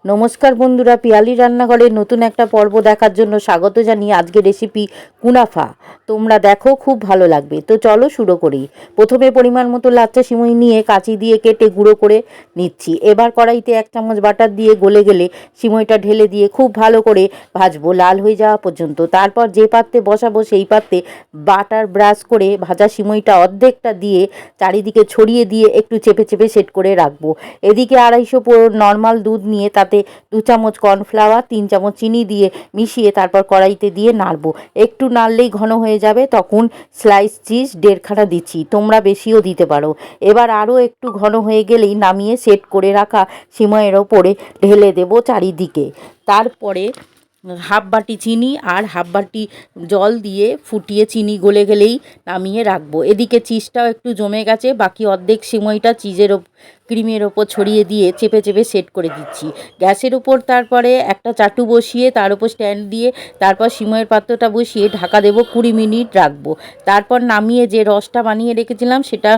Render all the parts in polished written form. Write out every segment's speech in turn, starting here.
নমস্কার বন্ধুরা, পিয়ালি রান্নাঘরের নতুন একটা পর্ব দেখার জন্য স্বাগত জানিয়ে আজকের রেসিপি কুনাফা। তোমরা দেখো, খুব ভালো লাগবে। তো চলো শুরু করি। প্রথমে পরিমাণ মতো লাচ্চা সিমুই নিয়ে কাঁচি দিয়ে কেটে গুঁড়ো করে নিচ্ছি। এবার কড়াইতে 1 চামচ বাটার দিয়ে গলে গেলে সিমুইটা ঢেলে দিয়ে খুব ভালো করে ভাজবো, লাল হয়ে যাওয়া পর্যন্ত। তারপর যে পাত্রে বসাবো সেই পাত্রে বাটার ব্রাশ করে ভাজা সিমুইটা অর্ধেকটা দিয়ে চারিদিকে ছড়িয়ে দিয়ে একটু চেপে চেপে সেট করে রাখবো। এদিকে 250 নর্মাল দুধ নিয়ে তাতে 2 চামচ কর্নফ্লাওয়ার, 3 চামচ চিনি দিয়ে মিশিয়ে তারপর কড়াইতে দিয়ে নাড়বো। একটু নাড়লেই ঘন হয়ে যাবে, তখন স্লাইস চিজ 1.5 খানা দিচ্ছি, তোমরা বেশিও দিতে পারো। এবার আরও একটু ঘন হয়ে গেলেই নামিয়ে সেট করে রাখা সিমইয়ের ওপরে ঢেলে দেবো চারিদিকে। তারপরে হাফ বাটি চিনি আর হাফ বাটি জল দিয়ে ফুটিয়ে চিনি গলে গেলেই নামিয়ে রাখবো। এদিকে চিজটাও একটু জমে গেছে, বাকি অর্ধেক সিমইটা ক্রিমের ওপর ছড়িয়ে দিয়ে চেপে চেপে সেট করে দিচ্ছি গ্যাসের উপর। তারপরে একটা চাটু বসিয়ে তার উপর স্ট্যান্ড দিয়ে তারপর সিমইয়ের পাত্রটা বসিয়ে ঢাকা দেবো, 20 মিনিট রাখবো। তারপর নামিয়ে যে রসটা বানিয়ে রেখেছিলাম সেটা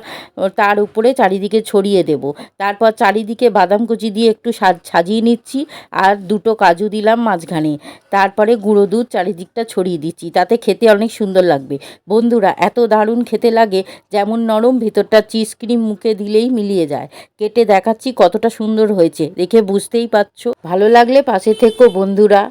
তার উপরে চারিদিকে ছড়িয়ে দেব। তারপর চারিদিকে বাদাম কুচি দিয়ে একটু সাজিয়ে নিচ্ছি আর 2টো কাজু দিলাম মাঝখানে। তারপরে গুঁড়ো দুধ চারিদিকটা ছড়িয়ে দিচ্ছি, তাতে খেতে অনেক সুন্দর লাগবে। বন্ধুরা, এত দারুণ খেতে লাগে, যেমন নরম, ভিতরটা চিজ ক্রিম মুখে দিলেই মিলিয়ে যায়। কেটে দেখাচ্ছি কতটা সুন্দর হয়েছে, দেখে বুঝতেই পারছো। ভালো লাগলে পাশে থেকো বন্ধুরা।